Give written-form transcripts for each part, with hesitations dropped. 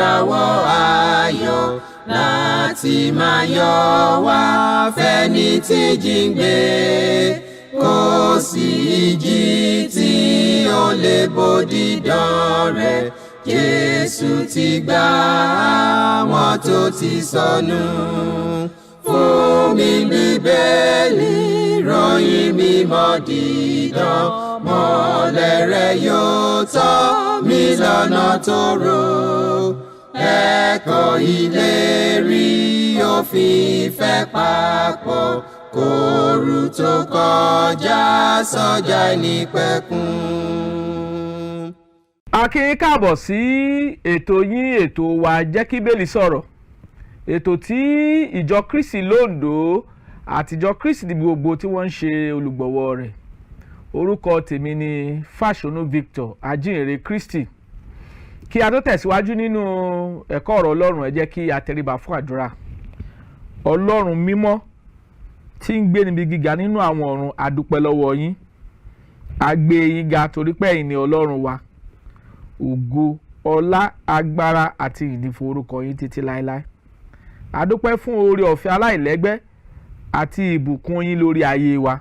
ìràwọ̀ ayọ̀ láti máa yọ̀ wá fẹ́ni tí jíǹgbé. Kò sí ìjì tí ó lè bòdì dán rẹ̀. Jésù ti gbà àwọn tó ti sọnù. Fún mi Bíbélì, ròyìn mímọ́ dídán, mọ́lẹ̀ rẹ̀ yóò tọ́ mi lọ́nà tòrò. Ẹ̀kọ́ ìlérí òfin ìfẹ́ papọ̀, kóru tó kọjá sọ́jà ìnípẹ̀kun. A kí yín káàbọ̀ sí ètò yín ètò wa Jẹ́ kí Bíbélì sọ̀rọ̀. Ètò tí ìjọ Kristi lóńdó àtijọ́ Kristi ní gbogbo tí wọ́n ń ṣe olùgbọ̀wọ́ rẹ̀. Orúkọ tèmi ni Fasonu Victor Ajihinrere Kristi. Kí a tó tẹ̀síwájú nínú ẹ̀kọ́ ọ̀rọ̀ Ọlọ́run, ẹ jẹ́ kí a tẹríba fún àdúrà. Ọlọ́run mímọ́ tí ń gbé níbi gíga nínú àwọn ọ̀run, a dúpẹ́ lọ́wọ́ yín. A gbé yín ga torí pé ẹ̀yin ni Ọlọ́run wa. Ògo, ọlá, agbára àti ìyìn fún orúkọ yín títí láéláé. A dúpẹ́ fún oore ọ̀fẹ́ aláìlẹ́gbẹ́ àti ìbùkún yín lórí ayé wa.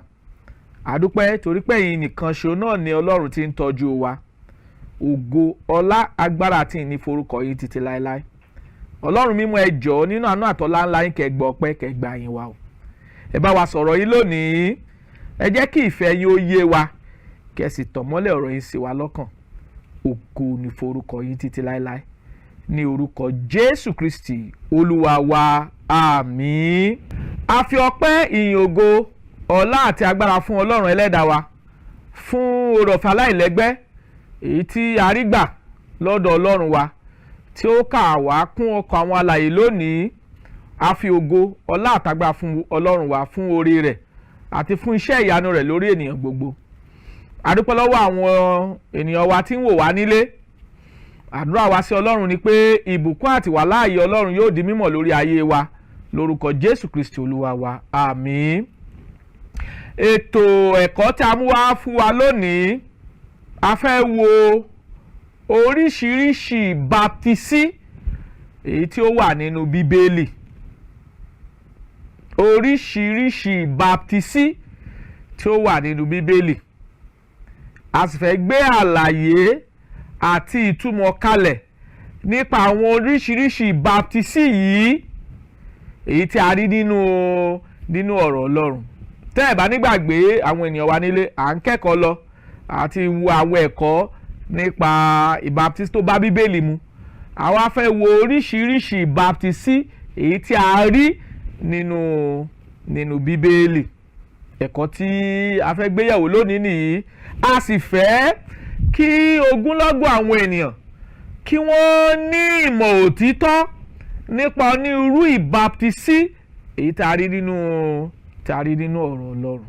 A dúpẹ́ torí pé ẹ̀yin nìkan ṣo náà ni Ọlọ́run tí ń tọ́jú wa. Ògo, ọlá, agbára àti ìyìn fún orúkọ yín títí láéláé. Ọlọ́run mímọ́, ẹ jọ̀ọ́ nínú àánú àtọlá ńlá yín, kẹ́ gbọ́ ọpẹ́, kẹ́ gbà yín wa o. Ẹ bá wa sọ̀rọ̀ yín lónìí. Ẹ jẹ́ kí ìfẹ́ yín ó yé wa, kẹ́ sì tàn mọ́lẹ̀ ọ̀rọ̀ yín sí wa lọ́kàn. Ògo ni forúkọ yín títí láéláé. Ní orúkọ Jésù Kristi Olúwa wa, àmín. A fi ọpẹ́, ìyìn, ògo, ọlá àti agbára fún Ọlọ́run ẹlẹ́dàá wa fún oore ọ̀fẹ́ aláìlẹ́gbẹ́ èyí tí a rí gbà lọ́dọ̀ Ọlọ́run wa tí ó kà wá kún ọkọ̀ àwọn alààyè lónìí. A fi ògo, ọlá àtagbára fún Ọlọ́run wa fún oore rẹ̀ àti fún iṣẹ́ ìyanu rẹ̀ lórí ènìyàn gbogbo. A dúpẹ́ lọ́wọ́ àwọn ènìyàn wa tí ń wò wá nílé. Àdúrà wa sí Ọlọ́run ni pé ìbùkún àti wàláàyè Ọlọ́run yóò di mímọ̀ lórí ayé wa lórúkọ Jésù Kristi Olúwa wa, àmín. Ètò ẹ̀kọ́ tí a mú wá fún wa lónìí, a fẹ́ wo oríṣiríṣi ìbáptísí èyí tí ó wà nínú Bíbélì. Oríṣiríṣi ìbáptísí tí ó wà nínú Bíbélì. A sì fẹ́ gbé àlàyé àti ìtumọ̀ kalẹ̀ nípa àwọn oríṣiríṣi ìbáptísí yìí èyí tí a rí nínú ọ̀rọ̀ Ọlọ́run. Tẹ́ ẹ bá nígbàgbé àwọn ènìyàn wa nílé, à ń kẹ́kọ̀ọ́ lọ àti wo àwọn ẹ̀kọ́ nípa ìbáptísí tó bá Bíbélì mu. Àwa fẹ́ wo oríṣiríṣi ìbáptísí èyí tí a rí nínú Bíbélì. Ẹ̀kọ́ tí a fẹ́ gbéyẹ̀wò lónìí nìyí. A sì fẹ́ kí ogunlọ́gọ̀ àwọn ènìyàn kí wọ́n ní ìmọ̀ òtítọ́ nípa onírúurú ìbáptísí èyí tí a rí nínú ọ̀rọ̀ Ọlọ́run.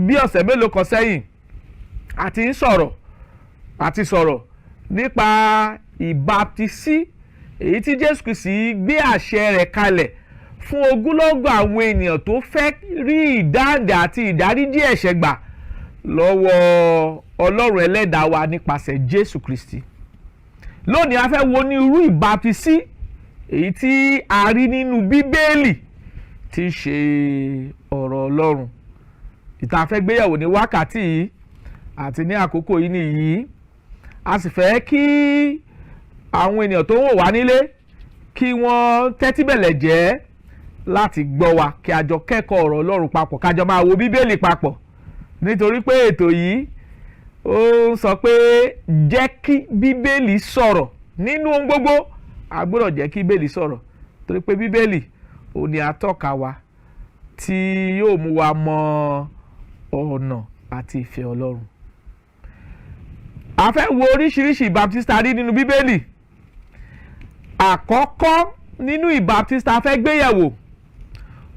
Bí ọ̀sẹ̀ mélòó kan sẹ́yìn àti sọ̀rọ̀ nípa ìbáptísí èyí tí Jésù Kristi gbé àṣẹ rẹ̀ kalẹ̀ fún ogunlọ́gọ̀ àwọn ènìyàn tó fẹ́ rí ìdáǹdè àti ìdáríjì ẹ̀ṣẹ̀ gbà lọ́wọ́ Ọlọ́run ẹlẹ́dàá wa nípasẹ̀ Jésù Kristi. Lónìí a fẹ́ wo ní irú ìbáptísí èyí tí a rí nínú Bíbélì tí í ṣe ọ̀rọ̀ Ọlọ́run. Ìta fẹ́ gbéyẹ̀wò ní wákàtí yìí àti ní àkókò yìí nìyí. A sì fẹ́ kí àwọn ènìyàn tó ń wò wá nílé kí wọ́n tẹ́tí bẹ̀lẹ̀ jẹ́ láti gbọ́ wa, kí a jọ kẹ́kọ̀ọ́ ọ̀rọ̀ Ọlọ́run papọ̀, ká jọ máa wo Bíbélì papọ̀. Nítorí pé ètò yìí ó ń sọ pé jẹ́ kí Bíbélì sọ̀rọ̀. Nínú ohun gbogbo a gbọ́dọ̀ jẹ́ kí Bíbélì sọ̀rọ̀, torí pé Bíbélì ó ní atọ́ka wa tí yóò mú wa mọ ọ̀nà àti ìfẹ́ Ọlọ́run. A fẹ́ wo oríṣiríṣi ìbáptísí tá a rí nínú Bíbélì. Àkọ́kọ́ nínú ìbáptísí tá a fẹ́ gbéyẹ̀wò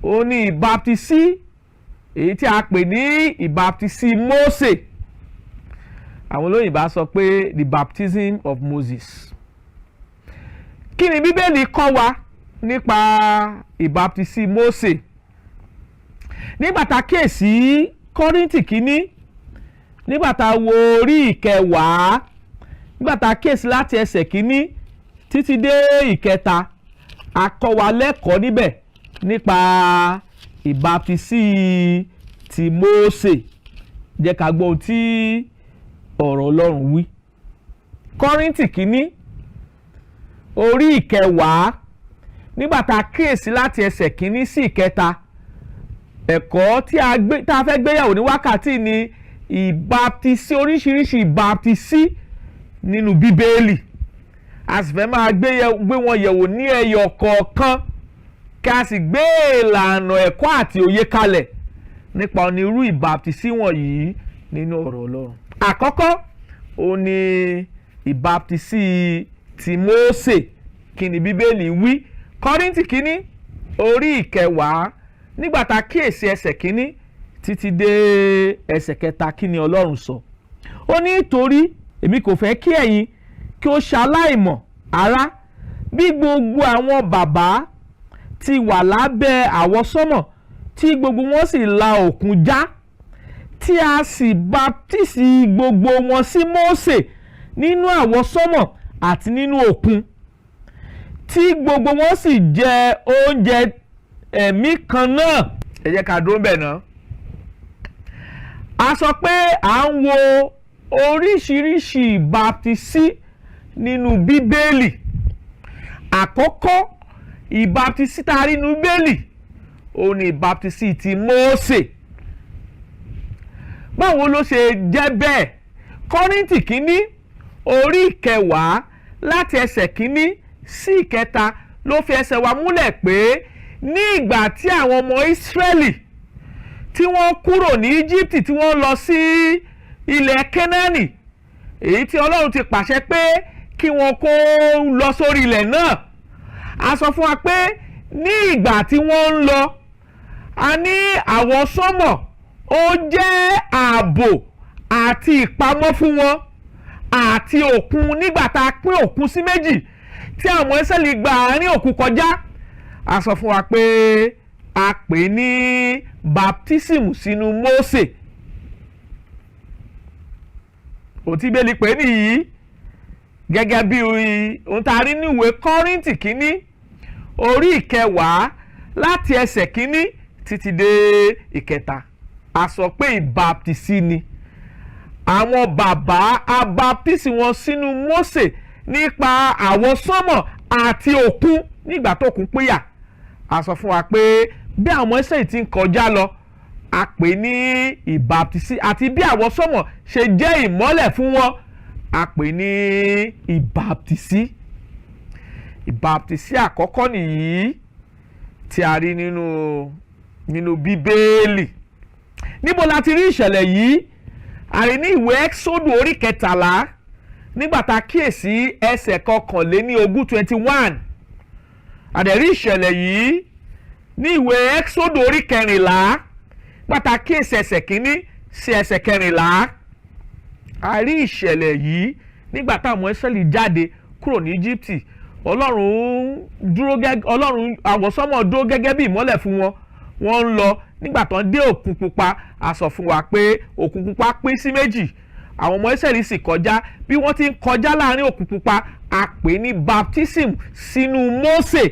ó ní ìbáptísí èyí tí a pè ní ìbáptísí Mósè. Àwọn olóyìnbó á sọ pé the baptism of Moses. Kí ni Bíbélì kọ́ wa nípa ìbáptísí Mósè? Nígbà tá a kíyèsí Kọ́ríńtì kínní, nígbà tá a wo orí ìkẹwàá nígbà tá a kíyèsí láti ẹsẹ̀ kínní títí dé ìkẹta a kọ́ wa lẹ́kọ̀ọ́ níbẹ̀ nípa ìbáptisí ti Mósè. Jẹ́ ká gbọ́ ohun tí ọ̀rọ̀ Ọlọ́run wí. Kọ́ríńtì kínní orí ìkẹwàá nígbà tá a kíyèsí láti ẹsẹ̀ kínní sí ìkẹta ẹ̀kọ́ tí a fẹ́ gbéyàwó ní wákàtí ni ìbáptisí, oríṣiríṣi ìbáptisí nínú Bíbélì. A sì fẹ́ máa gbé wọn yẹ̀wò ní ẹyọ kọ̀ọ̀kan kí a sì gbé ìlànà ẹ̀kọ́ àti òye kalẹ̀ nípa onírú ìbáptisí wọ̀nyí nínú ọ̀rọ̀ Ọlọ́run. Àkọ́kọ́ òun ni ìbáptisí ti Mósè. Kí ni Bíbélì wí? Kọ́ríńtì kínní orí ìkẹwàá nígbà tá a kíyèsí ẹsẹ̀ kínní títí dé ẹsẹ̀ kẹta kí ni Ọlọ́run sọ. Ó ní nítorí èmi kò fẹ́ kí ẹ̀yin kí ó ṣaláìmọ̀ ará bí gbogbo àwọn bàbá ti wà lábẹ́ àwọsánmọ̀ tí gbogbo wọn sì la òkun já tí a sì baptisi gbogbo wọn sí Mósè nínú àwọsánmọ̀ àti nínú òkun tí gbogbo wọn sì jẹ oúnjẹ ẹ̀mí kan náà. Ẹ jẹ́ ká dúró bẹ́ẹ̀ náà. A sọ pé à ń wo oríṣiríṣi ìbáptisí nínú Bíbélì. Àkọ́kọ́ ìbáptisí tá a rí nínú Bíbélì òun ni ìbáptisí ti Mósè. Báwo ló ṣe jẹ́ bẹ́ẹ̀? Kọ́ríńtì kínní orí ìkẹwàá láti ẹsẹ̀ kínní sí ìkẹta ló fi ẹsẹ̀ wa múlẹ̀ pé ní ìgbà tí àwọn ọmọ Ísírẹ́lì tí wọ́n kúrò ní Íjíbítì tí wọ́n lọ sí ilẹ̀ Kénáánì, èyí tí Ọlọ́run ti pàṣẹ pé kí wọ́n kó lọ sórí ilẹ̀ náà, a sọ fún wa pé ní ìgbà tí wọ́n ń lọ a ní àwọsánmọ̀ ó jẹ́ ààbò àti ìpamọ́ fún wọn àti òkun. Nígbà tá a pín òkun sí méjì tí àwọn Ísírẹ́lì gba àárín òkun kọjá, a sọ fún wa pé a pè ní baptism sínú Mósè. Òtí Bíbélì pè nìyí gẹ́gẹ́ bí ohun tá a rí ní ìwé Kọ́ríńtì kínní orí ìkẹwàá láti ẹsẹ̀ kínní títí dé ìkẹta. A sọ pé ìbáptisí ni àwọn bàbá abaptisi wọn sínú Mósè nípa àwọsánmọ̀ àti òkun nígbà tó kún pínyà. A sọ fún wa pé bí àwọn Ísírẹ́lì ti ń kọjá lọ a pè ní ìbáptisí, àti bí àwọsánmọ̀ ṣe jẹ́ ìmọ́lẹ̀ fún wọn a pè ní ìbáptisí. Ìbáptisí àkọ́kọ́ nìyí tí a rí nínú Bíbélì. Níbo la ti rí ìṣẹ̀lẹ̀ yìí? A rí ní ìwé Ẹ́kísódù orí 13 nígbà tá a kíyèsí ẹsẹ̀ 21. A dẹ̀ rí ìṣẹ̀lẹ̀ yìí ní ìwé Ẹ́kísódù orí 14 nígbà tá a kíyèsí ẹsẹ̀ 1 sí ẹsẹ̀ 14. A rí ìṣẹ̀lẹ̀ yìí nígbà táwọn Ísírẹ́lì jáde kúrò ní Íjíbítì. Ọlọ́run àwọsánmọ̀ dúró gẹ́gẹ́ bí ìmọ́lẹ̀ fún wọn. Wọ́n ń lọ nígbà tó ń dé òkun pupa. A sọ fún wa pé òkun pupa pín sí méjì. Àwọn ọmọ Ísírẹ́lì sì kọjá. Bí wọ́n ti ń kọjá láàrin òkun pupa a pè ní baptism sínú Mósè.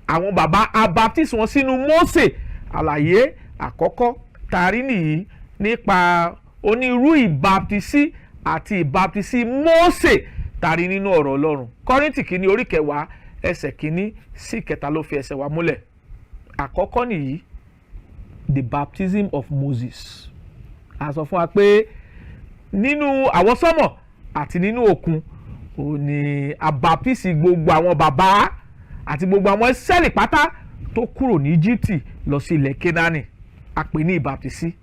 Àwọn bàbá abaptisi wọn sínú Mósè. Àlàyé àkọ́kọ́ tá a rí nìyí nípa onírú ìbaptisí àti ìbaptisí Mósè tá a rí nínú ọ̀rọ̀ Ọlọ́run. Kọ́ríńtì kínní orí 10 ẹsẹ̀ 1 sí 3 ló fi ẹsẹ̀ wa múlẹ̀. Àkọ́kọ́ nìyí, the baptism of Moses. A sọ fún wa pé nínú àwọsánmọ̀ àti nínú òkun ó ní abaptisi gbogbo àwọn bàbá àti gbogbo àwọn Ísírẹ́lì pátá tó kúrò ní Íjíbítì lọ sí ilẹ̀ Kénáánì. A pè ní ìbaptisí.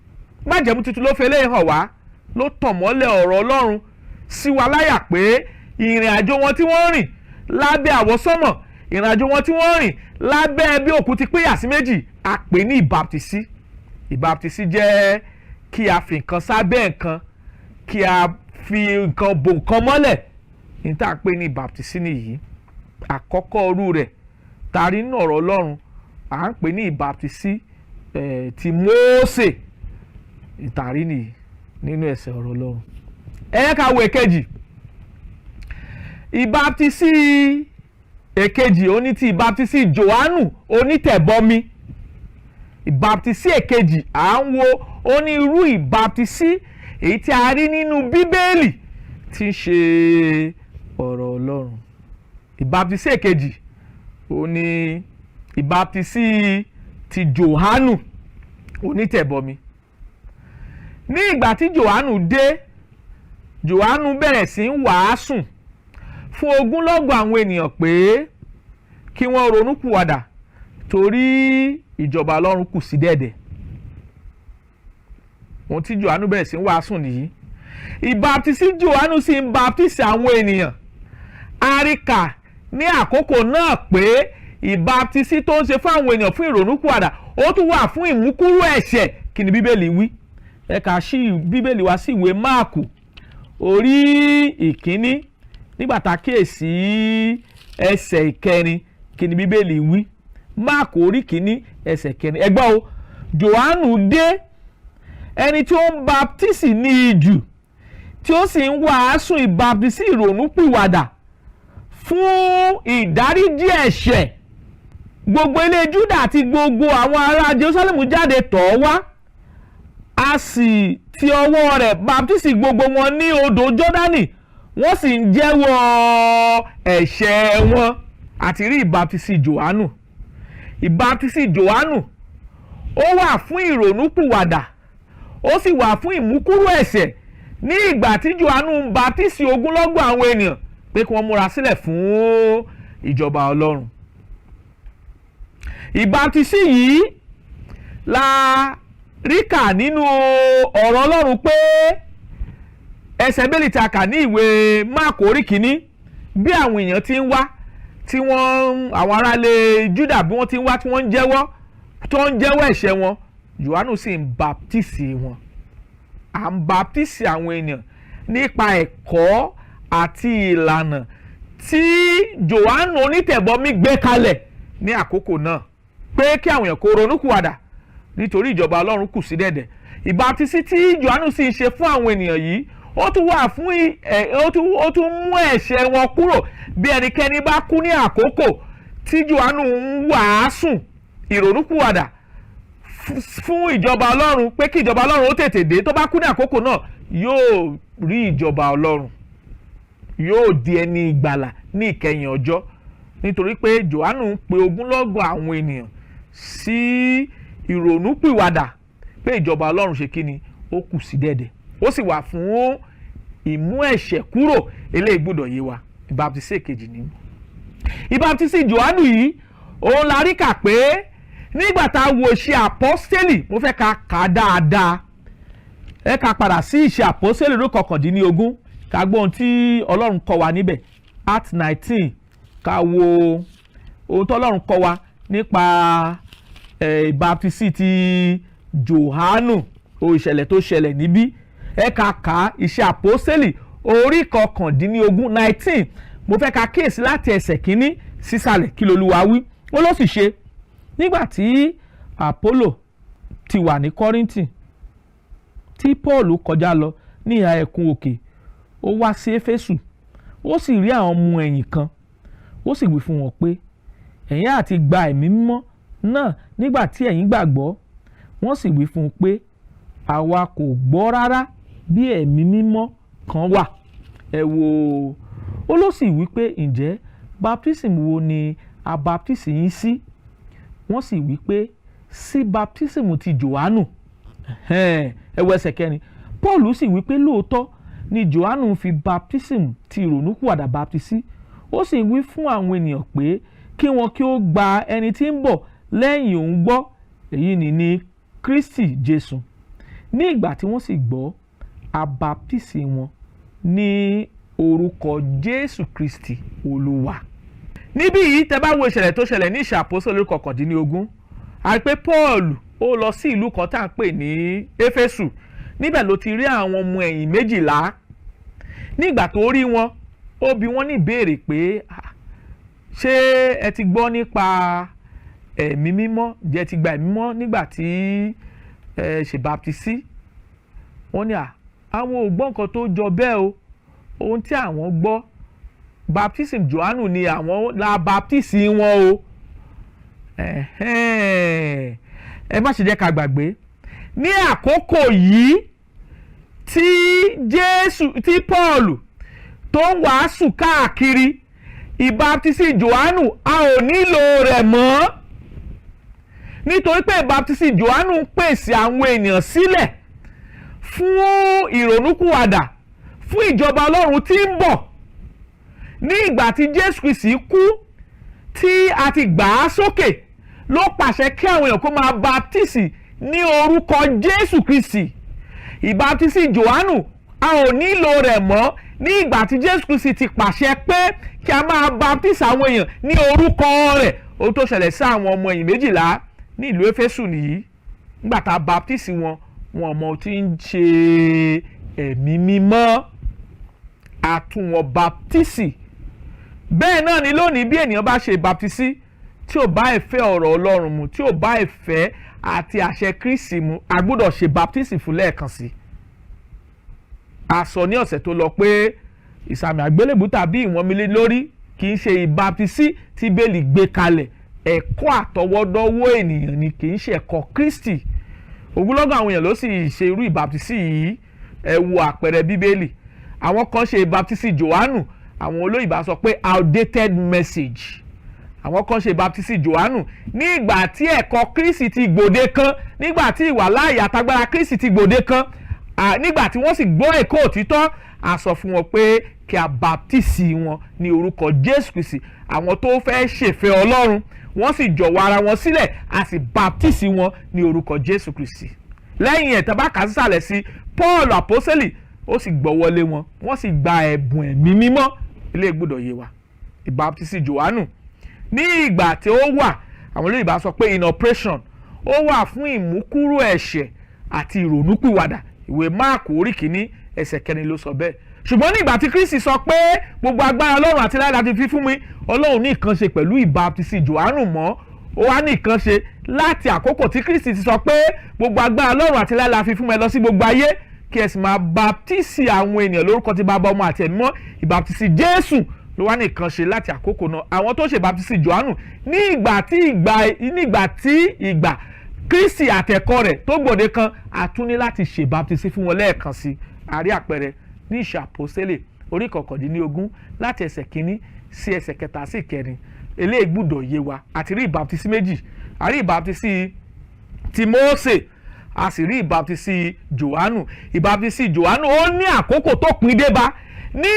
Májẹ̀mú tuntun ló fi eléyìí hàn wá, ló tàn mọ́lẹ̀ ọ̀rọ̀ Ọlọ́run sí wa láyà pé ìrìn àjò wọn tí wọ́n rìn lábẹ́ àwọsánmọ̀, ìrìn àjò wọn tí wọ́n rìn lábẹ́ bí òkun ti pínyà sí méjì, a pè ní ìbaptisí. Ìbaptisí jẹ́ kí a fi nǹkan sábẹ́ nǹkan, kí a fi nǹkan bò nǹkan mọ́lẹ̀. Ní tá a pè ní ìbaptisí nìyí. Àkọ́kọ́ orú rẹ̀ tá a rí nínú ọ̀rọ̀ Ọlọ́run à ń pè ní ìbaptisí ti Mósè. Ìtàrí nìyí nínú ẹsẹ̀ ọ̀rọ̀ Ọlọ́run. Ẹ yẹ ká wo èkejì. ìbáptísì èkejì ó ní ti ìbáptísì Jòhánù onítẹ̀bọmi. Ìbáptísì èkejì à ń wo onírú ìbáptísì èyí tí a rí nínú Bíbélì tí ń ṣe ọ̀rọ̀ Ọlọ́run. Ìbáptísì èkejì ó ní ìbáptísì ti Jòhánù onítẹ̀bọmi. Ní ìgbà tí Jòhánù dé, Jòhánù bẹ̀rẹ̀ sí ń wàásù fún ogúnlọ́gọ̀ àwọn ènìyàn pé kí wọ́n ronúpìwàdà torí ìjọba Ọlọ́run kù sí dẹ̀dẹ̀. Ohun tí Jòhánù bẹ̀rẹ̀ sí ń wàásù nìyí. Ìbáptísì Jòhánù sì ń báptísì àwọn ènìyàn. A rí kà ní àkókò náà pé ìbáptísì tó ń ṣe fún àwọn ènìyàn fún ìrònúpìwàdà ó tún wà fún ìmúkúrò ẹ̀ṣẹ̀. Kí ni Bíbélì wí? Ẹ ká ṣí Bíbélì wá sí ìwé Máàkù orí ìkíní nígbà tá a kíyèsí ẹsẹ̀ ìkẹrin. Kí ni Bíbélì wí? Máàkù orí ìkíní ẹsẹ̀ ìkẹrin. Ẹ gbọ́ o, Jòhánù dé, ẹni tí ó ń baptisi ní ijù, tí ó sì ń wàásù ìbaptisi ìrònúpìwàdà fún ìdáríjì ẹ̀ṣẹ̀. Gbogbo ilé Júdà àti gbogbo àwọn ará Jerúsálẹ́mù jáde tọ̀ ọ́ wá, a sì ti ọwọ́ rẹ̀ baptisi gbogbo wọn ní odò Jọ́dánì, wọ́n sì ń jẹ́wọ́ ẹ̀ṣẹ̀ wọn. Àti rí ìbaptisi Jòhánù. Ìbaptisi Jòhánù ó wà fún ìrònúpìwàdà, ó sì wà fún ìmúkúrò ẹ̀ṣẹ̀. Ní ìgbà tí Jòhánù ń baptisi ogúnlọ́gọ̀ àwọn ènìyàn pé kí wọ́n múra sílẹ̀ fún ìjọba Ọlọ́run. Ìbaptisi yìí la rí kà nínú ọ̀rọ̀ Ọlọ́run pé ẹsẹ̀ bẹ́ẹ̀lì tí a kà ní ìwé Máàkù orí kìíní, bí àwọn èèyàn ti ń wá, tí àwọn aráalé Júdà bí wọ́n ti ń wá tí wọ́n ń jẹ́wọ́ ẹ̀ṣẹ̀ wọn, Jòhánù sì ń baptisi wọn. À ń baptisi àwọn ènìyàn nípa ẹ̀kọ́ àti ìlànà tí Jòhánù onítẹ̀bọmi gbé kalẹ̀ ní àkókò náà pé kí àwọn èèyàn kó ronúpìwàdà nítorí ìjọba Ọlọ́run kù sí dẹ̀dẹ̀. Ìbaptisi tí Jòhánù sì ń ṣe fún àwọn ènìyàn yìí ó tún wà fún ó tún mú ẹ̀ṣẹ̀ wọn kúrò. Bí ẹnikẹ́ni bá kú ní àkókò tí Jòhánù ń wàásù ìrònúpìwàdà fún ìjọba Ọlọ́run pé kí ìjọba Ọlọ́run ó tètè dé, tó bá kú ní àkókò náà yóò rí ìjọba Ọlọ́run, yóò di ẹni ìgbàlà ní ìkẹyìn ọjọ́, nítorí pé Jòhánù ń pe ogúnlọ́gọ̀ àwọn ènìyàn sí ìrònúpìwàdà pé ìjọba Ọlọ́run ṣe kíni, ó kù sí dẹ̀dẹ̀, ó sì wà fún ìmú ẹ̀ṣẹ̀ kúrò. Eléyìí gbọ́dọ̀ yé wa. Ìbáptísì èkejì ni ìbáptísì Jòhánù yìí. Òun la rí kà pé nígbà tá a wo Ìṣe Àpọ́stélì, mo fẹ́ ká kà á dáadáa. Ẹ ká padà sí Ìṣe Àpọ́stélì orí 19 ká gbọ́ ohun tí Ọlọ́run kọ́ wa níbẹ̀. Act 19 ká wo ohun tí Ọlọ́run kọ́ wa nípa ìbáptísì ti Jòhánù, ìṣẹ̀lẹ̀ tó ṣẹlẹ̀ níbí. Ẹ ká kà Ìṣe Àpọ́stélì orí 19. Mo fẹ́ ká kíyèsí láti ẹsẹ̀ kínní sísàlẹ̀ kí l'Olúwa wí. Ó ló sì ṣe nígbà tí Apollo ti wà ní Kọ́ríńtì, tí Paul kọjá lọ ní ìhà ẹ̀kún òkè, ó wá sí Éfésù, ó sì rí àwọn ọmọ ẹ̀yìn kan, ó sì wí fún wọn pé ẹ̀yin àti gba ẹ̀mí mímọ́ náà nígbà tí ẹ̀yin gbàgbọ́. Wọ́n sì wí fún un pé àwa kò gbọ́ rárá bí ẹ̀mí mímọ́ kan wà. Ẹ wò ó ló sì wí pé ǹjẹ́ baptism wo ni a baptisi yín sí? Wọ́n sì wí pé sí baptism ti Jòhánù. Ẹ wo ẹsẹ̀ kẹrin. Paul sì wí pé lóòótọ́ ni Jòhánù fi baptism ti ìrònúpìwàdà baptisi. Ó sì wí fún àwọn ènìyàn pé kí wọn kí ó gba ẹni tí ń bọ̀ lẹ́yìn òun gbọ́, èyí ni Kristi Jésù. Ní ìgbà tí wọ́n sì gbọ́, a baptisi wọn ní orúkọ Jésù Kristi Olúwa. Níbí yìí tẹ́ bá wo ìṣẹ̀lẹ̀ tó ṣẹlẹ̀ ní Ìṣe Àpọ́stélì orí 19, a rí pé Paul ó lọ sí ìlú kan tá à ń pè ní Éfésù. Níbẹ̀ ló ti rí àwọn ọmọ ẹ̀yìn 12. Nígbà tó rí wọn, ó bi wọ́n ní ìbéèrè pé ṣé ẹ ti gbọ́ nípa ẹ̀mí mímọ́? Jẹ́ ti gba ẹ̀mí mímọ́ nígbà tí ẹ ṣe baptisi? Wọ́n ní àwọn ò gbọ́ nǹkan tó jọ bẹ́ẹ̀ o. Ohun tí àwọn gbọ́ baptism Jòhánù ni àwọn la baptisi wọn o. Ẹ má ṣe jẹ́ ká gbàgbé ní àkókò yìí tí Paul tó ń wàásù káàkiri, ìbaptisi Jòhánù a ò nílò rẹ̀ mọ́, nítorí pé ìbaptisi Jòhánù ń pèsè àwọn ènìyàn sílẹ̀ fún ìrònúkúwàdà fún ìjọba Ọlọ́run tí ń bọ̀. Ní ìgbà tí Jésù Kristi kú tí a ti gbà á sókè, ló pàṣẹ kí àwọn èèyàn kó máa baptisi ní orúkọ Jésù Kristi. Ìbaptisi Jòhánù a ò nílò rẹ̀ mọ́ ní ìgbà tí Jésù Kristi ti pàṣẹ pé kí a máa baptisi àwọn èèyàn ní orúkọ rẹ̀. Ohun tó ṣẹlẹ̀ sí àwọn ọmọ ẹ̀yìn 12 ní ìlú Éfésù nìyí. Nígbà tá a baptisi wọn ọmọ tí ń ṣe ẹ̀mí mímọ́, a tún wọn baptisi. Bẹ́ẹ̀ náà ni lónìí bí ènìyàn bá ṣe baptisi tí ò bá ìfẹ́ ọ̀rọ̀ Ọlọ́run mu, tí ò bá ìfẹ́ àti àṣẹ Kristi mu, a gbọ́dọ̀ ṣe baptisi fún lẹ́ẹ̀kan sí. A sọ ní ọ̀sẹ̀ tó lọ pé ìsàmì àgbélébùú tàbí ìwọ́nmilé lórí kì í ṣe ìbaptisi tí Bíbélì gbé kalẹ̀. Ẹ̀kọ́ àtọwọ́dọ́wọ́ ènìyàn ni, kì í ṣe ẹ̀kọ́ Kristi. Ogunlọ́gọ̀ àwọn èèyàn ló sì ṣe irú ìbaptisi yìí. Ẹ wo àpẹẹrẹ Bíbélì. Àwọn kan ṣe ìbaptisi Jòhánù, àwọn olóyìnbá sọ pé outdated message. Àwọn kan ṣe ìbaptisi Jòhánù ní ìgbà tí ẹ̀kọ́ Kristi ti gbòde kan, nígbà tí ìwàláàyè àtagbára Kristi ti gbòde kan, nígbà tí wọ́n sì gbọ́ ẹ̀kọ́ òtítọ́, a sọ fún wọn pé kí a baptisi wọn ní orúkọ Jésù Kristi. Àwọn tó fẹ́ ṣèfẹ́ Ọlọ́run wọ́n sì jọ̀wọ́ ara wọn sílẹ̀, a sì baptisi wọn ní orúkọ Jésù Kristi. Lẹ́yìn ẹ̀ tá bá kà sísàlẹ̀ sí, Paul àpọ́sẹ́lì ó sì gbọ́wọ́lé wọn, wọ́n sì gba ẹ̀bùn ẹ̀mí mímọ́. Ilé gbọ́dọ̀ yé wa. Ìbaptisi Jòhánù ní ìgbà tí ó wà, àwọn olóyìnbá sọ pé in operation, ó wà fún ìmúkúrò ẹ̀ṣẹ̀ àti ìrònúpìwàdà. Ìwé Máàkù orí 1 ẹsẹ̀ 4 ló sọ bẹ́ẹ̀. Ṣùgbọ́n nígbà tí Kristi sọ pé gbogbo agbára Ọlọ́run àti láyé láti fi fún mi, Ọlọ́run ní nǹkan ṣe pẹ̀lú ìbaptisi Jòhánù mọ́. Ó wá ní nǹkan ṣe láti àkókò tí Kristi ti sọ pé gbogbo agbára Ọlọ́run àti láyé láti fi fún mi, lọ sí gbogbo ayé kí ẹ sì máa baptisi àwọn ènìyàn lórúkọ ti Bàbá, Ọmọ àti Ẹ̀mí Mímọ́. Ìbaptisi Jésù ló wá ní nǹkan ṣe láti àkókò náà. Àwọn tó ṣe ìbaptisi Jòhánù ní ìgbà tí ìgbà Kristi àtẹ̀kọ́ rẹ̀ tó gbòde kan, a tún ní láti ṣe ìbaptisi fún wọn lẹ́ẹ̀kan sí. A rí àpẹẹrẹ ní Ìṣe Àpọ́sítélì orí 19 láti ẹsẹ̀ 1 sí ẹsẹ̀ 3 sí 4. Eléyìí gbọ́dọ̀ yé wa. Àti rí ìbaptisi méjì. A rí ìbaptisi ti Mósè, a sì rí ìbaptisi Jòhánù. Ìbaptisi Jòhánù ó ní àkókò tó pin dé bá. Ní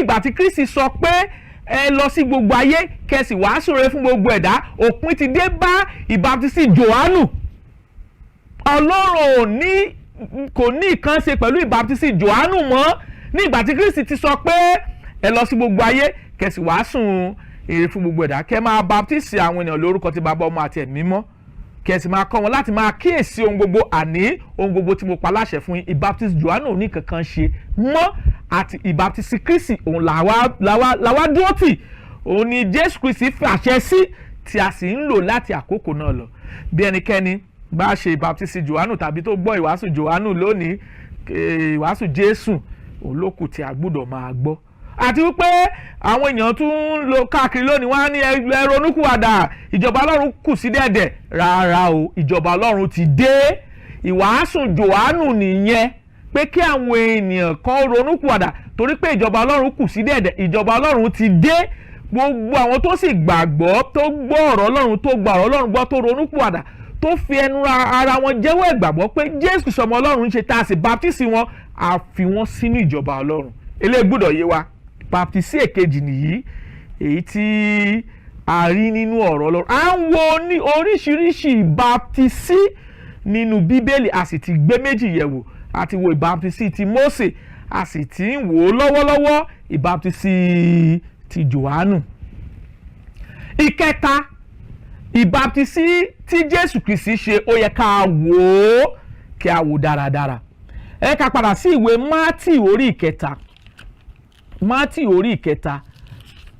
ìgbà tí Kristi sọ pé ẹ lọ sí gbogbo ayé kẹsì wàásù rere fún gbogbo ẹ̀dá, òpin ti dé bá ìbaptisi Jòhánù. Ọlọ́run kò ní nǹkan ṣe pẹ̀lú ìbaptisi Jòhánù mọ́. Ní ìgbà tí Kristi ti sọ pé ẹ lọ sí gbogbo ayé kẹsì wàásù rere fún gbogbo ẹ̀dá, kẹ máa baptisi àwọn ènìyàn lórúkọ ti Bàbá, Ọmọ àti Ẹ̀mí Mímọ́, kẹsì máa kọ́ wọn láti máa kíyèsí ohun gbogbo, àní ohun gbogbo tí mo pa láṣẹ fún yín. Ìbaptisi Jòhánù ò ní kankan ṣe mọ́, àti ìbaptisi Kristi òun làwa dúró tì. Òun ni Jésù Kristi fi àṣẹ sí, tí a sì ń lò láti àkókò náà lọ. Bí ẹnikẹ́ni bá ṣe ìbaptisi Jòhánù tàbí tó gbọ́ ìwàásù Jòhánù lónìí, ìwàásù Jésù òun ló kù tí a gbọ́dọ̀ máa gbọ́. Àti wípé àwọn èèyàn tún ń lọ káàkiri lónìí, wọ́n á ní ẹ ronúkúwàdà, ìjọba Ọlọ́run kù sí dẹ̀dẹ̀. Rárá o, ìjọba Ọlọ́run ti dé. Ìwàásù Jòhánù nìyẹn, pé kí àwọn ènìyàn kan ronúkúwàdà, torí pé ìjọba Ọlọ́run kù sí dẹ̀dẹ̀. Ìjọba Ọlọ́run ti dé. Gbogbo àwọn tó sì gbàgbọ́, tó gbọ́ ọ̀rọ̀ Ọlọ́run, tó gba ọ̀rọ̀ Ọlọ́run gbọ́, tó ronúkúwàdà, tó fi ẹnu ara wọn jẹ́wọ́ ìgbàgbọ́ pé Jésù sọmọ Ọlọ́run ṣe, tá a sì baptisi wọn, a fi wọn sínú ìjọba Ọlọ́run. Eléyìí gbọ́dọ̀ yé wa. Baptisi èkejì nìyí, èyí tí a rí nínú ọ̀rọ̀ Ọlọ́run. À ń wo ní oríṣiríṣi ìbaptisi nínú Bíbélì, a sì ti gbé méjì yẹ̀wò. A ti wo ìbaptisi ti Mósè, a sì ti ń wò ó lọ́wọ́lọ́wọ́ ìbaptisi ti Jòhánù. Ìkẹta, ìbaptisi tí Jésù Kristi ṣe, ó yẹ ká wò ó, kí a wò dáradára. Ẹ ká padà sí ìwé Mátíù orí 3. Mátíù orí 3,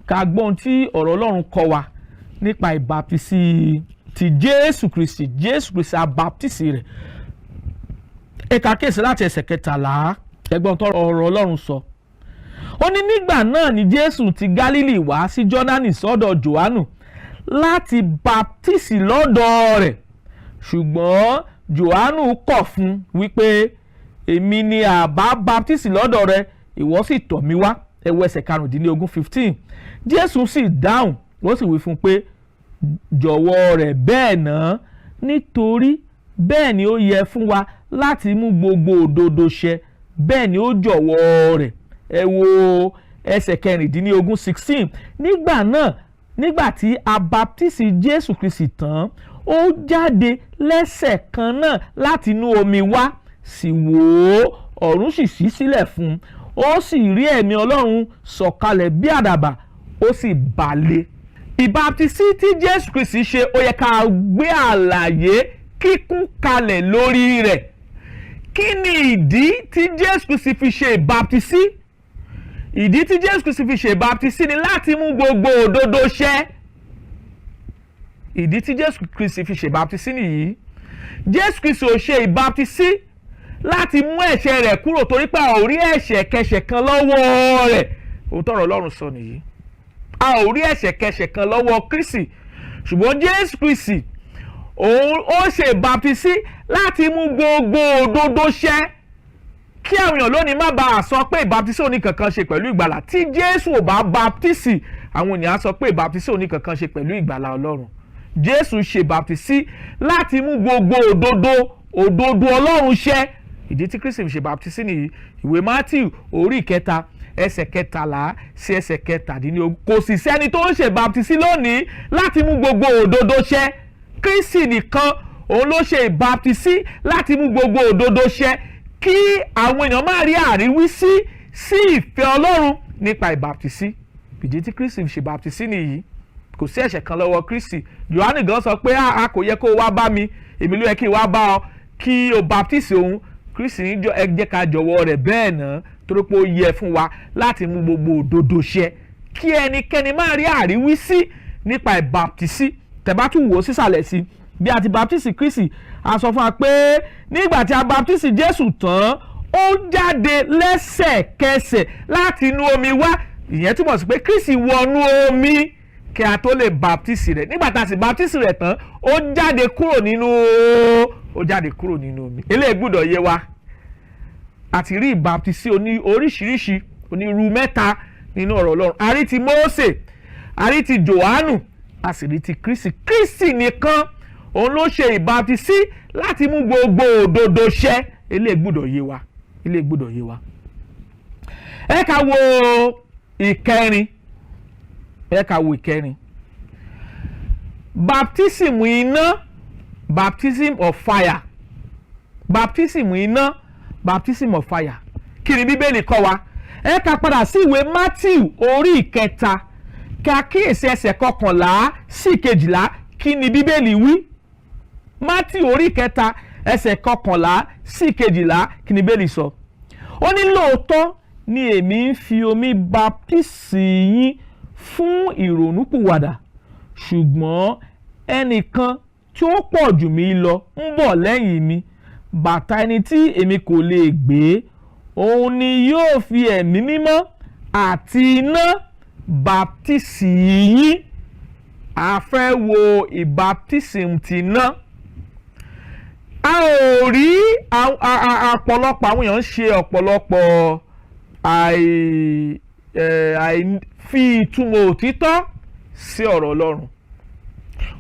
ká gbọ́ ohun tí ọ̀rọ̀ Ọlọ́run kọ́ wa nípa ìbaptisi ti Jésù Kristi. Jésù Kristi abaptisi rẹ̀. Ẹ ká kíyèsí láti ẹsẹ̀ 13, ẹgbọ́n tó ọ̀rọ̀ Ọlọ́run sọ. ó ní nígbà náà ni Jésù ti Gálílì wá sí Jọ́dánì sọ́dọ̀ Jòhánù láti baptisi lọ́dọ̀ rẹ̀, ṣùgbọ́n Jòhánù kọ̀ fún wípé èmi ni àbá baptisi lọ́dọ̀ rẹ̀, ìwọ sì tọ̀ mí wá. Ẹ wo ẹsẹ̀ 15. Jésù sì dáhùn, ó sì wí fún un pé jọ̀wọ́ rẹ̀ bẹ́ẹ̀ náà, nítorí bẹ́ẹ̀ ni ó yẹ fún wa láti mú gbogbo òdodo ṣẹ, bẹ́ẹ̀ ni ó jọ̀wọ́ rẹ̀. Ẹ wo ẹsẹ̀ 16. Nígbà náà, nígbà tí a baptisi Jésù Kristi tán, ó jáde lẹ́sẹ̀ kan náà láti inú omi wá, sì wò ó, ọ̀run sì ṣí sílẹ̀ fún un, ó sì rí ẹ̀mí Ọlọ́run sọ̀kalẹ̀ bí àdàbà, ó sì bà lé. Ìbáptísì tí Jésù Kristi ṣe, ó yẹ ká gbé àlàyé kíkún kalẹ̀ lórí rẹ̀. Kí ni ìdí tí Jésù Kristi fi ṣe ìbáptísì? Ìdí tí Jésù Kristi fi ṣe ìbáptísì ni láti mú gbogbo òdodo ṣẹ. Ìdí tí Jésù Kristi fi ṣe ìbáptísì nìyí. Jésù Kristi ò ṣe ìbáptísì láti mú ẹ̀ṣẹ̀ rẹ̀ kúrò, torí pé a ò rí ẹ̀ṣẹ̀ kẹ̀ṣẹ̀ kan lọ́wọ́ rẹ̀. Òótọ́ ọ̀rọ̀ Ọlọ́run sọ nìyí. A ò rí ẹ̀ṣẹ̀ kẹ̀ṣẹ̀ kan lọ́wọ́ Kristi, ṣùgbọ́n Jésù Kristi ó ṣe ìbáptísì láti mú gbogbo òdodo ṣẹ, kí àwọn èèyàn lónìí má bàa sọ pé ìbáptísì ò ní kankan ṣe pẹ̀lú ìgbàlà. Tí Jésù ò bá báptísì, àwọn ènìyàn á sọ pé ìbáptísì ò ní kankan ṣe pẹ̀lú ìgbàlà Ọlọ́run. Jésù ṣe ìbáptísì láti mú gbogbo òdodo Ọlọ́run ṣẹ. Ìdí tí Kristi fi ṣe ìbáptísì nìyí. Ìwé Mátíù orí 3 ẹsẹ̀ 13 sí ẹsẹ̀ 17. Kò sì sẹ́ni tó ń ṣe ìbáptísì lónìí láti mú gbogbo òdodo ṣẹ. Kristi nìkan òun ló ṣe ìbáptísì láti mú gbogbo òdodo ṣẹ, kí àwọn èèyàn má rí àríwísí sí ìfẹ́ Ọlọ́run nípa ìbáptísì. Ìdí tí Kristi fi ṣe ìbáptísì nìyí. Kò sí ẹ̀ṣẹ̀ kan lọ́wọ́ Kristi. Jòhánù gan sọ pé a kò yẹ kó o wá bá mi, èmi ló yẹ kí n wá bá ọ kí o báptísì òun. Kristi ní ẹ jẹ́ ká jọ̀wọ́ rẹ̀ bẹ́ẹ̀ náà, torí pé ó yẹ fún wa láti mú gbogbo òdodo ṣẹ, kí ẹnikẹ́ni má rí àríwísí nípa ìbáptísì. Tẹ̀bá tún wò ó sísàlẹ̀ sí bí a ti báptísì Kristi, a sọ fún wa pé nígbà tí a báptísì Jésù tán, ó jáde lẹ́sẹ̀kẹsẹ̀ láti inú omi wá. Ìyẹn túmọ̀ sí pé Kristi wọnú omi kí a tó lè báptísì rẹ̀. Nígbà tá a sì báptísì rẹ̀ tán, ó jáde kúrò nínú omi. Eléyìí gbọ́dọ̀ yé wa. A ti rí ìbáptísì oríṣiríṣi, onírú mẹ́ta nínú ọ̀rọ̀ Ọlọ́run. A rí ti Mósè, a rí ti Jòhánù, a sì rí ti Kristi. Kristi nìkan òun ló ṣe ìbáptísì láti mú gbogbo òdodo ṣẹ. Eléyìí gbọ́dọ̀ yé wa. Ẹ ká wo ìkẹrin. Baptism iná, baptism of fire. Baptism iná, baptism of fire. Kí ni Bíbélì kọ́ wa? Ẹ ká padà sí ìwé Mátíù orí 3, ká kíyèsí ẹsẹ̀ 11 sí 12. Kí ni Bíbélì wí? Mátíù orí 3 ẹsẹ̀ 11 sí 12. Kí ni Bíbélì sọ? Ó ní lóòótọ́ ni èmi ń fi omi baptisi yín fún ìrònúpìwàdà, ṣùgbọ́n ẹnìkan tí ó pọ̀ jù mí lọ ń bọ̀ lẹ́yìn mi, bàtà ẹni tí èmi kò lè gbé. Òun ni yóò fi ẹ̀mí mímọ́ àti iná baptisi yín. A fẹ́ wo ìbaptism ti iná. A ò rí ọ̀pọ̀lọpọ̀ àwọn èèyàn ṣe ọ̀pọ̀lọpọ̀ àìfi ìtumọ̀ òtítọ́ sí ọ̀rọ̀ Ọlọ́run.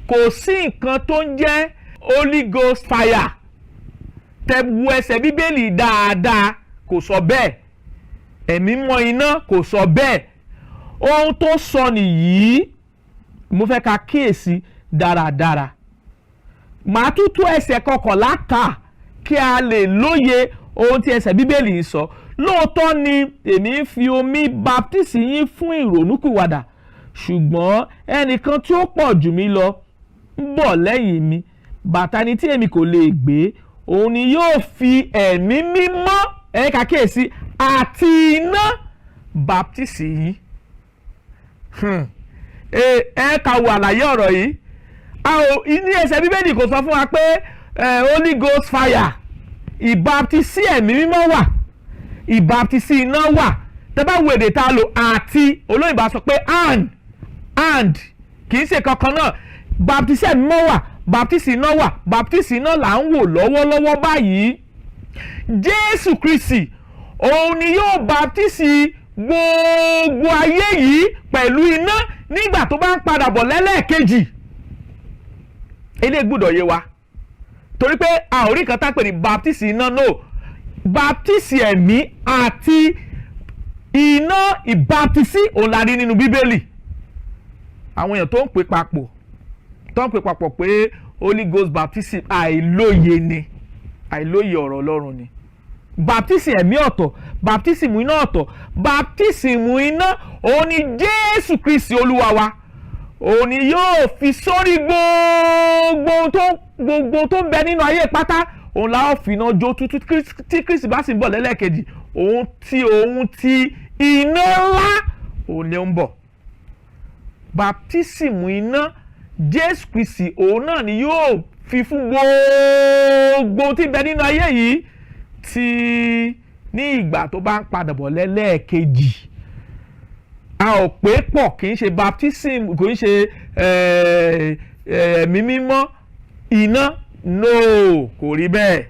Kò sí nǹkan tó ń jẹ́ Holy Ghost fire. Tẹ wo ẹsẹ̀ Bíbélì dáadáa, kò sọ bẹ́ẹ̀. Ẹ̀mí mọ́ iná, kò sọ bẹ́ẹ̀. Ohun tó sọ nìyí, mo fẹ́ ká kíyèsí dáradára. Màá tútú ẹsẹ̀ 11 kà kí a lè lóye ohun tí ẹsẹ̀ Bíbélì ń sọ. Lóòótọ́ ni èmi ń fi omi baptisi yín fún ìrònúpìwàdà, ṣùgbọ́n ẹnìkan tí ó pọ̀ jù mí lọ ń bọ̀ lẹ́yìn mi, bàtà ẹni tí èmi kò lè gbé. Òun ni yóò fi ẹ̀mí mímọ́, ẹ ká kíyèsí, àti iná baptisi yín. Ẹ ká wo àlàyé ọ̀rọ̀ yìí. Ní ẹsẹ̀ Bíbélì kò sọ fún wa pé Holy Ghost fire, ìbaptisi ẹ̀mí mímọ́ wà, ìbaptisi iná wà. tẹ́ bá wo èdè tá a lò àti olóyìnbá sọ pé and kì í ṣe kankan náà. Baptisi ẹ̀mí mímọ́ wà, baptisi iná wà, baptisi iná là ń wò lọ́wọ́lọ́wọ́ báyìí. Jésù Kristi òun ni yóò baptisi gbogbo ayé yìí pẹ̀lú iná nígbà tó bá ń padà bọ̀ lẹ́lẹ́ẹ̀kejì. Eléyìí gbọ́dọ̀ yé wa torí pé a ò rí nǹkan tá a pè ní baptisi iná, no, baptisi ẹ̀mí àti iná ìbaptisi òun la rí nínú Bíbélì. Àwọn èèyàn tó ń pè papọ̀ pé Holy Ghost baptism àìlóye ni, àìlóye ọ̀rọ̀ Ọlọ́run ni. Baptism ẹ̀mí ọ̀tọ̀, baptism iná ọ̀tọ̀. Baptism iná òun ni Jésù Kristi Olúwa wa, òun ni yóò fi sórí gbogbo tó ń bẹ nínú ayé pátá. Òun la ó fi iná jó tútú tí Kristi bá sì ń bọ̀ lẹ́lẹ́kejì. Òun ti iná ńlá òun ni ó ń bọ̀. Baptism iná Jésù Kristi òun náà ni yóò fi fún gbogbo tí ń bẹ nínú ayé yìí tí ní ìgbà tó bá ń padà bọ̀ lẹ́lẹ́ẹ̀kejì. A ò pé pọ̀, kì í ṣe baptism, kì í ṣe ẹ̀mí mímọ́ iná, no, kò rí bẹ́ẹ̀.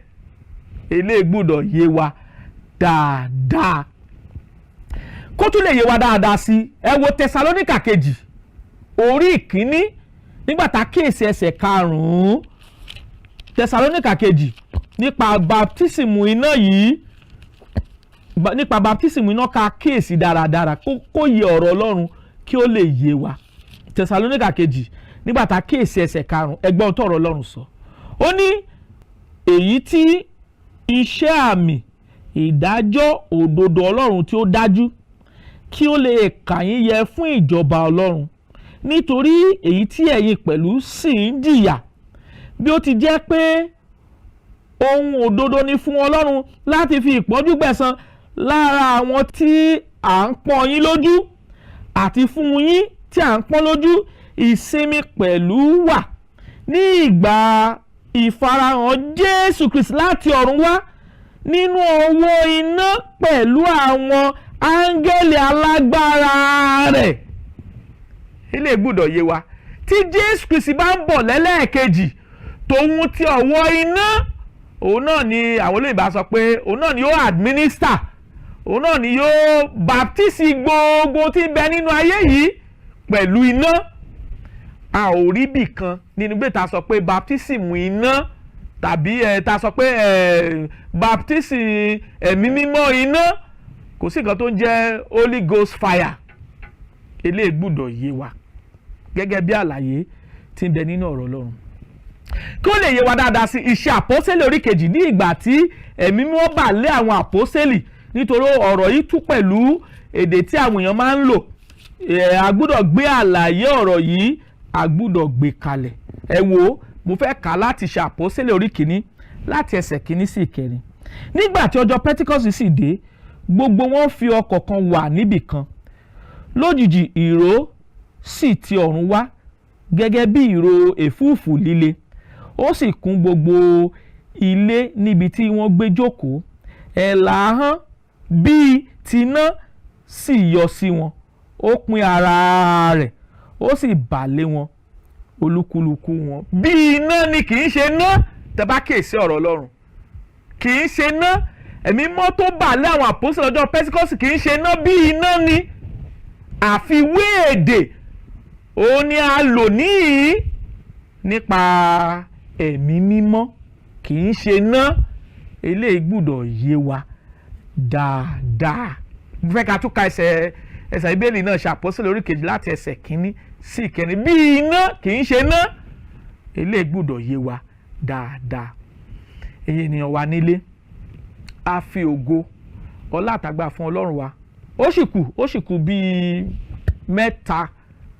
Eléyìí gbọ́dọ̀ yé wa dáadáa. Kó tún lè yé wa dáadáa sí, ẹ wo Tẹsalóníkà kejì orí ìkíní nígbà tá a kíyèsí ẹsẹ̀ 5 Tẹsalóníkà kejì nípa baptism iná yìí, nípa baptism iná ká kíyèsí dáradára kó yé ọ̀rọ̀ Ọlọ́run kí ó lè yé wa. Tẹsalóníkà kejì nígbà tá a kíyèsí ẹsẹ̀ 5 ẹgbọ́n ohun tó ọ̀rọ̀ Ọlọ́run sọ. Ó ní èyí tí iṣẹ́ àmì ìdájọ́ òdodo Ọlọ́run tí ó dájú kí ó lè kà yín yẹ fún ìjọba Ọlọ́run, nítorí èyí tí ẹ̀yin pẹ̀lú sì ń jìyà bí ó ti jẹ́ pé ohun òdodo ni fún Ọlọ́run láti fi ìpọ́njú gbẹ̀san lára àwọn tí à ń pọ́n yín lójú, àti fún yín tí à ń pọ́n lójú ìsinmi pẹ̀lú wà ní ìgbà ìfarahàn Jésù Kristi láti ọ̀run wá nínú ọwọ́ iná pẹ̀lú àwọn áńgẹ́lì alágbára rẹ̀. Ilé gbọ́dọ̀ yé wa tí Jésù Kristi bá ń bọ̀ lẹ́lẹ́ẹ̀kejì tòun ti ọwọ́ iná, òun náà ni àwọn olóyìnbá sọ pé òun náà ni yóò administer, òun náà ni yóò baptisi gbogbo tí ń bẹ nínú ayé yìí pẹ̀lú iná. A ò rí bì kan nínú bí ta sọ pé baptism iná tàbí ta sọ pé baptism ẹ̀mí mímọ́ iná. Kò sí nǹkan tó ń jẹ́ Holy Ghost fire. Eléyìí gbọ́dọ̀ yé wa gẹ́gẹ́ bí àlàyé tí ń bẹ nínú ọ̀rọ̀ Ọlọ́run. Kí ó lè yé wa dáadáa sí iṣẹ́ àpọ́sẹ́lì orí kejì ní ìgbà tí ẹ̀mí mímọ́ bà lé àwọn àpọ́sẹ́lì, nítorí ọ̀rọ̀ yìí tú pẹ̀lú èdè tí àwọn èèyàn máa ń lò. A gbọ́dọ̀ gbé àlàyé ọ̀rọ̀ yìí, a gbọ́dọ̀ gbé kalẹ̀. Ẹ wo, mo fẹ́ kà láti ṣe àpọ́sẹ́lì orí kìíní láti ẹsẹ̀ kìíní sí ìkẹrin. Nígbà tí ọjọ́ Pentecost sì dé, gbogbo wọn fi ọkọ̀ kan wà níbì kan. Lójijì ìró sì ti ọ̀run wá gẹ́gẹ́ bí ìró ẹ̀fúùfù líle, ó sì kún gbogbo ilé níbi tí wọ́n gbé jókòó. Ẹ̀là ahọ́n bíi tiná sì yọ sí wọn, ó pín ara rẹ̀, ó sì bà lé wọn olúkúlùkù wọn. Bí iná ni, kì í ṣe iná. Tẹ́ bá kíyèsí ọ̀rọ̀ Ọlọ́run, kì í ṣe iná. Ẹ̀mí mọ́ tó bà lé àwọn àpọ́sítélì ọjọ́ Pentecost kì í ṣe iná, bí iná ni. Àfiwé èdè òun ni a lò níyìí nípa ẹ̀mí mímọ́, kì í ṣe iná. Eléyìí gbọ́dọ̀ yé wa dáadáa. Mo fẹ́ ká tún ka ẹsẹ̀ Bíbélì náà ṣe àpọ́sítélì orí kejì láti ẹsẹ̀ kìíní sí ìkẹrin. Bí iná, kì í ṣe iná. Eléyìí gbọ́dọ̀ yé wa dáadáa. Ẹ̀yin ènìyàn wa nílé, a fi ògo ọlá àtàgbà fún Ọlọ́run wa. Ó sì kù bíi 3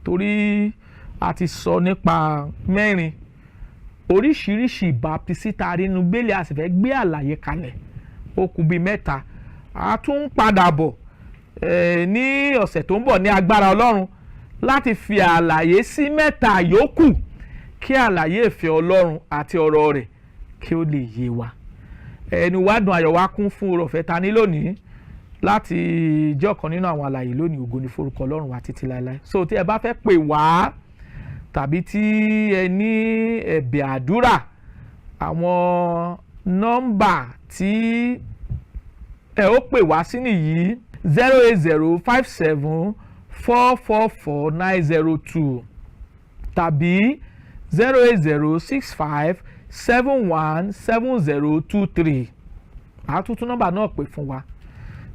torí a ti sọ nípa 4 oríṣiríṣi ìbáptisí tá a rí nínú Bíbélì, a sì fẹ́ gbé àlàyé kalẹ̀. Ó kù bíi 3. A tún ń padà bọ̀ ní ọ̀sẹ̀ tó ń bọ̀ ní agbára Ọlọ́run láti fi àlàyé sí 3 yòókù kí àlàyé ìfẹ́ Ọlọ́run àti ọ̀rọ̀ rẹ̀ kí ó lè yé wa. Ẹnu wa dùn, ayọ̀ wa kún fún oore ọ̀fẹ́ ta ní lónìí láti jẹ́ ọ̀kan nínú àwọn àlàyé lónìí. Ògo ni forúkọ Ọlọ́run wa títí láéláé. So tí ẹ bá fẹ́ pè wá tàbí tí ẹ ní ẹ̀bẹ̀ àdúrà, àwọn nọ́mbà tí ẹ ó pè wá sí nìyí: 08057444902 tàbí 08065717023. àtúntún nọ́mbà náà pè fún wa: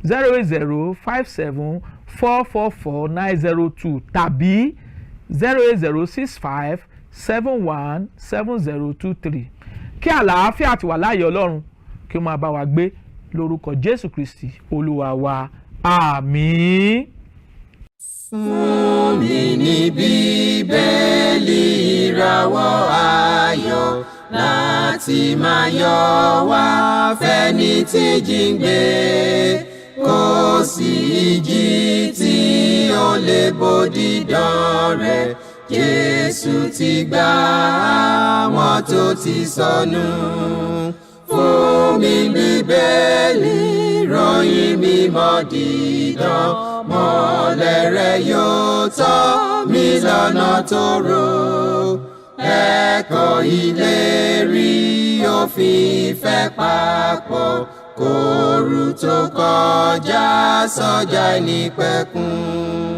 08057444902 tàbí 08065717023. Kí àlàáfíà àti wà láàyè Ọlọ́run kí ó máa bá wa gbé lórúkọ Jésù Kristi Olúwa wa. Àmín. Fún mi ní Bíbélì ìràwọ̀ ayọ̀ láti máa yọ̀ wá fẹ́ni tí jíǹgbé, kò sí ìjì tí ó lè bòdì dán rẹ̀. Jésù ti gbà àwọn tó ti sọnù. Fún mi Bíbélì ìròyìn mímọ́ dídán, mọ́lẹ̀ rẹ̀ yóò tọ́ mi lọ́nà tòrò. Ẹ̀kọ́ ìlérí òfin ìfẹ́ papọ̀, kóòrù tó kọjá sọ́jà ìnípẹ̀kun.